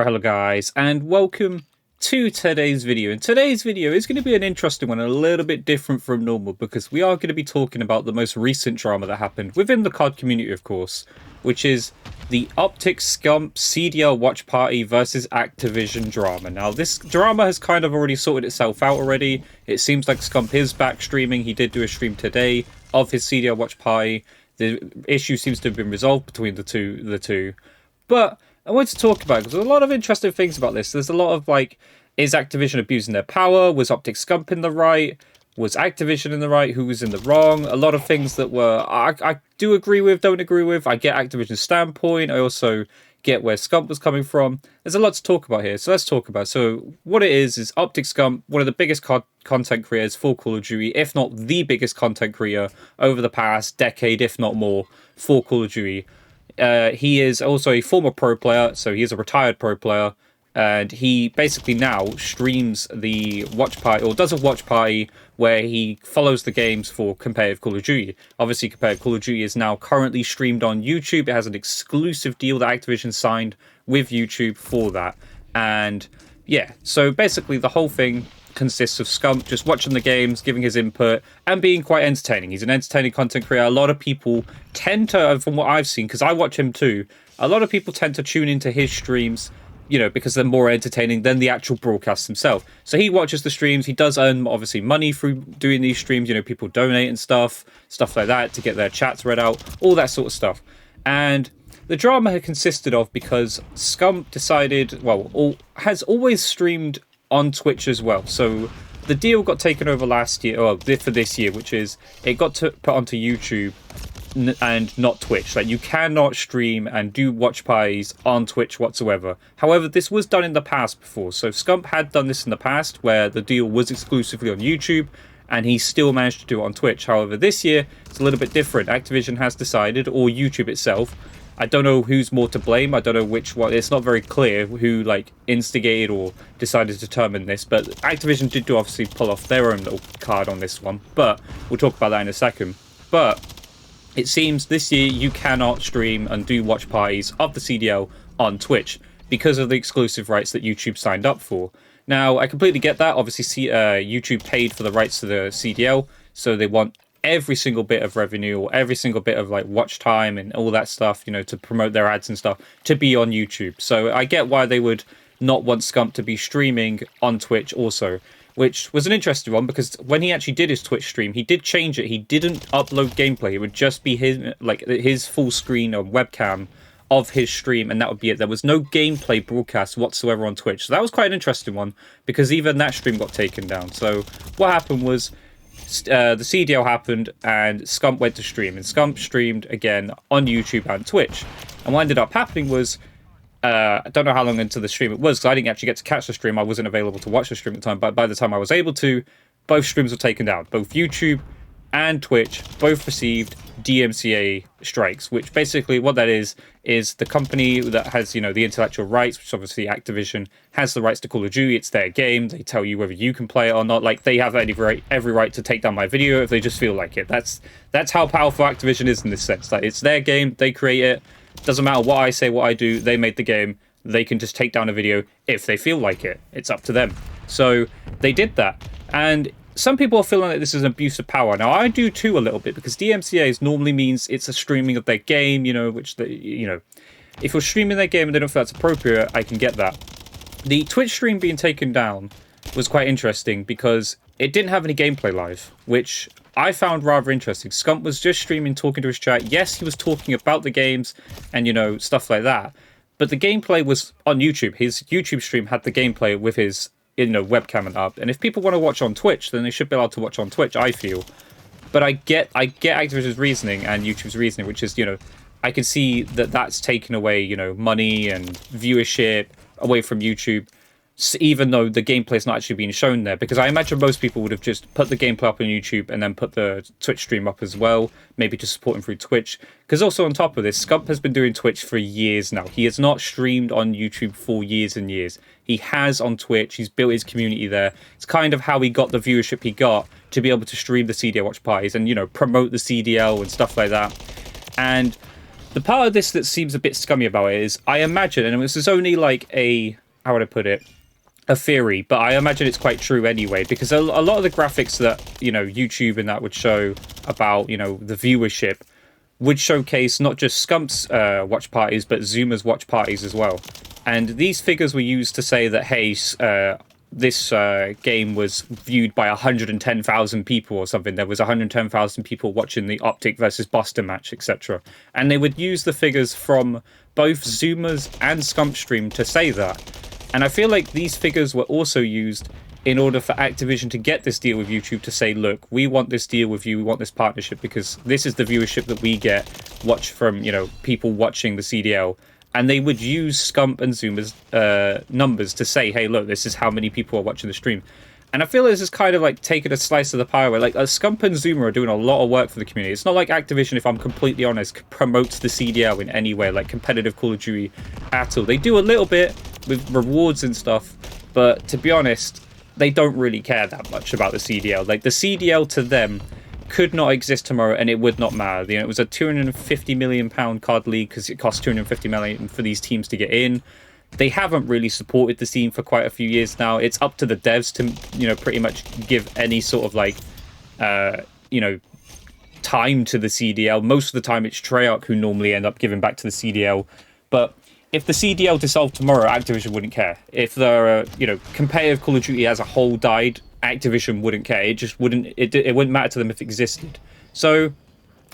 Hello guys, and welcome to today's video. And today's video is going to be an interesting one, a little bit different from normal, because we are going to be talking about the most recent drama that happened within the COD community, of course, which is the Optic Scump CDL watch party versus Activision drama. Now, this drama has kind of already sorted itself out already. It seems like Scump is back streaming. He did do a stream today of his CDL watch party. The issue seems to have been resolved between the two. But I wanted to talk about it because there's a lot of interesting things about this. There's a lot of like, is Activision abusing their power? Was Optic Scump in the right? Was Activision in the right? Who was in the wrong? A lot of things that were I do agree with, don't agree with. I get Activision's standpoint. I also get where Scump was coming from. There's a lot to talk about here, so let's talk about it. So what it is Optic Scump, one of the biggest content creators for Call of Duty, if not the biggest content creator over the past decade, if not more, for Call of Duty. He is also a former pro player, so he is a retired pro player, and he basically now streams the watch party, or does a watch party where he follows the games for competitive Call of Duty. Obviously, competitive Call of Duty is now currently streamed on YouTube. It has an exclusive deal that Activision signed with YouTube for that. And yeah, so basically the whole thing consists of Scump just watching the games, giving his input, and being quite entertaining. He's an entertaining content creator. A lot of people tend to, from what I've seen, because I watch him too, a lot of people tend to tune into his streams, you know, because they're more entertaining than the actual broadcast himself. So he watches the streams. He does earn, obviously, money through doing these streams. You know, people donate and stuff like that to get their chats read out, all that sort of stuff. And the drama had consisted of, because Scump decided, well, has always streamed on Twitch as well. So the deal got taken over last year, or for this year, which is it got put onto YouTube and not Twitch. Like, you cannot stream and do watch parties on Twitch whatsoever. However, this was done in the past before. So Scump had done this in the past where the deal was exclusively on YouTube, and he still managed to do it on Twitch. However, this year it's a little bit different. Activision has decided, or YouTube itself, I don't know who's more to blame. I don't know which one. It's not very clear who like instigated or decided to determine this. But Activision did obviously pull off their own little card on this one. But we'll talk about that in a second. But it seems this year you cannot stream and do watch parties of the CDL on Twitch because of the exclusive rights that YouTube signed up for. Now, I completely get that. Obviously, YouTube paid for the rights to the CDL, so they want every single bit of revenue or every single bit of like watch time and all that stuff, you know, to promote their ads and stuff, to be on YouTube. So I get why they would not want Scump to be streaming on Twitch also, which was an interesting one, because when he actually did his Twitch stream, he did change it. He didn't upload gameplay. It would just be his full screen or webcam of his stream, and that would be it. There was no gameplay broadcast whatsoever on Twitch. So that was quite an interesting one, because even that stream got taken down. So what happened was, the CDL happened and Scump went to stream, and Scump streamed again on YouTube and Twitch. And what ended up happening was, I don't know how long into the stream it was, because I didn't actually get to catch the stream. I wasn't available to watch the stream at the time, but by the time I was able to, both streams were taken down. Both YouTube and Twitch both received DMCA strikes, which basically what that is the company that has, you know, the intellectual rights, which obviously Activision has the rights to Call of Duty. It's their game. They tell you whether you can play it or not. Like, they have every right to take down my video if they just feel like it. That's how powerful Activision is in this sense. Like, it's their game. They create it. Doesn't matter what I say, what I do. They made the game. They can just take down a video if they feel like it. It's up to them. So they did that. And some people are feeling that this is an abuse of power. Now, I do too a little bit, because DMCA's normally means it's a streaming of their game, you know, which, if you're streaming their game and they don't feel that's appropriate, I can get that. The Twitch stream being taken down was quite interesting, because it didn't have any gameplay live, which I found rather interesting. Scump was just streaming, talking to his chat. Yes, he was talking about the games and, you know, stuff like that. But the gameplay was on YouTube. His YouTube stream had the gameplay with his, you know, webcam and up. And if people want to watch on Twitch, then they should be allowed to watch on Twitch, I feel. But I get Activision's reasoning and YouTube's reasoning, which is, you know, I can see that that's taken away, you know, money and viewership away from YouTube, even though the gameplay is not actually being shown there. Because I imagine most people would have just put the gameplay up on YouTube and then put the Twitch stream up as well, maybe to support him through Twitch. Because also on top of this, Scump has been doing Twitch for years now. He has not streamed on YouTube for years and years. He has on Twitch. He's built his community there. It's kind of how he got the viewership he got to be able to stream the CDL watch parties and, you know, promote the CDL and stuff like that. And The part of this that seems a bit scummy about it is, I imagine, and this is only like a, how would I put it, a theory, but I imagine it's quite true anyway, because a lot of the graphics that, you know, YouTube and that would show about, you know, the viewership would showcase not just Scump's watch parties, but Zoomer's watch parties as well. And these figures were used to say that, hey, this game was viewed by 110,000 people or something. There was 110,000 people watching the Optic versus Boston match, etc. And they would use the figures from both Zoomer's and Scump stream to say that. And I feel like these figures were also used in order for Activision to get this deal with YouTube to say, look, we want this deal with you, we want this partnership, because this is the viewership that we get from, you know, people watching the CDL. And they would use Scump and Zoomer's numbers to say, hey, look, this is how many people are watching the stream. And I feel this is kind of like taking a slice of the pie where, like, Scump and Zoomer are doing a lot of work for the community. It's not like Activision, if I'm completely honest, promotes the CDL in any way, like competitive Call of Duty at all. They do a little bit with rewards and stuff, but to be honest, they don't really care that much about the CDL. Like, the CDL to them could not exist tomorrow and it would not matter. You know, it was a £250 million card league because it cost £250 million for these teams to get in. They haven't really supported the scene for quite a few years now. It's up to the devs to, you know, pretty much give any sort of like, you know, time to the CDL. Most of the time it's Treyarch who normally end up giving back to the CDL. But if the CDL dissolved tomorrow, Activision wouldn't care. If the, you know, competitive Call of Duty as a whole died, Activision wouldn't care. It just wouldn't, it wouldn't matter to them if it existed. So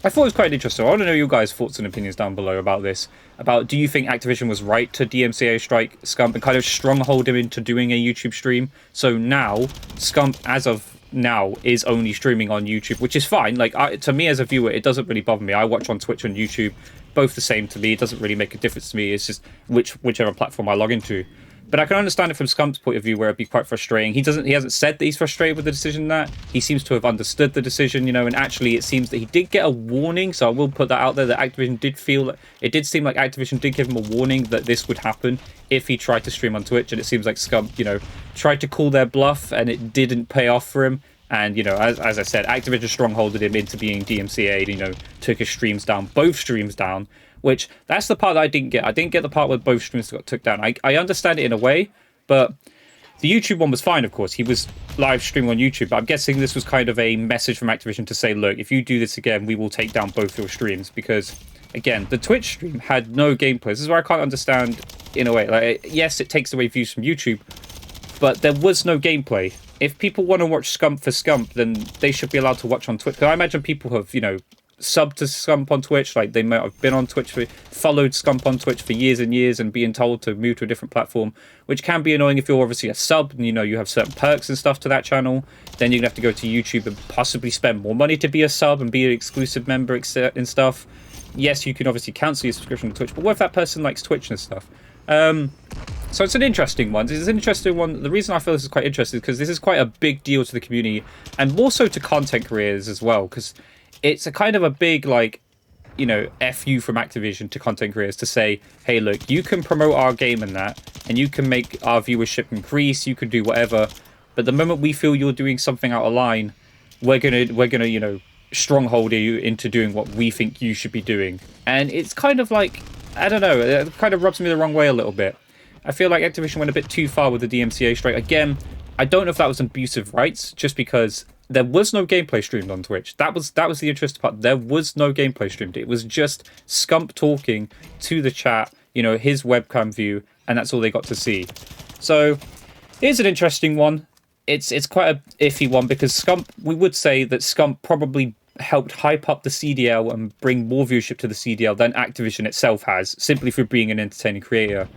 I thought it was quite interesting. I want to know your guys' thoughts and opinions down below about this. About, do you think Activision was right to DMCA strike Scump and kind of stronghold him into doing a YouTube stream? So now, Scump, as of now, is only streaming on YouTube, which is fine. Like, to me as a viewer, it doesn't really bother me. I watch on Twitch and YouTube, both the same to me. It doesn't really make a difference to me. It's just whichever platform I log into. But I can understand it from Scump's point of view, where it'd be quite frustrating. He hasn't said that he's frustrated with the decision. That he seems to have understood the decision, you know. And actually, it seems that he did get a warning. So I will put that out there, that Activision did feel that it did seem like Activision did give him a warning that this would happen if he tried to stream on Twitch. And it seems like Scump, you know, tried to call their bluff, and it didn't pay off for him. And, you know, as I said, Activision strongholded him into being DMCA'd, you know, took his streams down, both streams down. Which, that's the part that I didn't get. I didn't get the part where both streams got took down. I understand it in a way, but the YouTube one was fine, of course. He was live streaming on YouTube, but I'm guessing this was kind of a message from Activision to say, look, if you do this again, we will take down both your streams. Because, again, the Twitch stream had no gameplay. This is where I can't understand, in a way. Like, yes, it takes away views from YouTube, but there was no gameplay. If people want to watch Scump for Scump, then they should be allowed to watch on Twitch. Because I imagine people have, you know, subbed to Scump on Twitch, like they might have been on Twitch, followed Scump on Twitch for years and years, and being told to move to a different platform, which can be annoying if you're obviously a sub and, you know, you have certain perks and stuff to that channel. Then you're gonna have to go to YouTube and possibly spend more money to be a sub and be an exclusive member and stuff. Yes, you can obviously cancel your subscription to Twitch, but what if that person likes Twitch and stuff? So it's an interesting one. It's an interesting one. The reason I feel this is quite interesting is because this is quite a big deal to the community, and more so to content creators as well, because it's a kind of a big, like, you know, FU from Activision to content creators to say, hey, look, you can promote our game and that, and you can make our viewership increase, you can do whatever, but the moment we feel you're doing something out of line, we're gonna, you know, stronghold you into doing what we think you should be doing. And it's kind of like, I don't know, it kind of rubs me the wrong way a little bit. I feel like Activision went a bit too far with the DMCA strike. Again, I don't know if that was abusive rights, just because there was no gameplay streamed on Twitch. That was the interesting part. There was no gameplay streamed. It was just Scump talking to the chat, you know, his webcam view, and that's all they got to see. So, here's an interesting one. It's quite a iffy one, because Scump, we would say that Scump probably helped hype up the CDL and bring more viewership to the CDL than Activision itself has, simply for being an entertaining creator.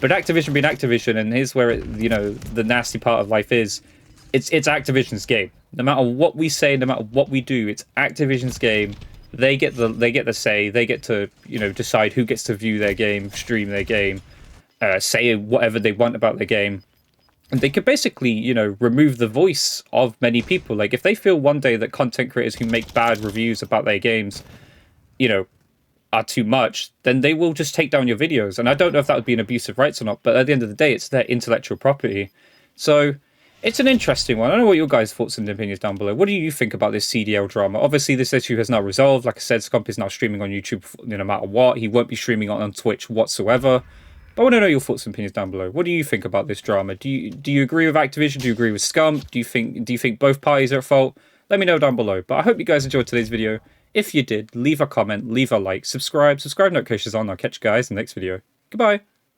But Activision being Activision, and here's where it, you know, the nasty part of life is, it's Activision's game. No matter what we say, no matter what we do, it's Activision's game. They get the say. They get to, you know, decide who gets to view their game, stream their game, say whatever they want about their game. And they could basically, you know, remove the voice of many people. Like, if they feel one day that content creators who make bad reviews about their games, you know, are too much, then they will just take down your videos. And I don't know if that would be an abuse of rights or not, but at the end of the day, it's their intellectual property. So It's an interesting one. I don't know what your guys' thoughts and opinions down below. What do you think about this CDL drama? Obviously, this issue has now resolved. Like I said, Scump is now streaming on YouTube no matter what. He won't be streaming on Twitch whatsoever. But I want to know your thoughts and opinions down below. What do you think about this drama? Do you agree with Activision? Do you agree with Scump? Do you think both parties are at fault? Let me know down below. But I hope you guys enjoyed today's video. If you did, leave a comment, leave a like, subscribe notifications on. I'll catch you guys in the next video. Goodbye.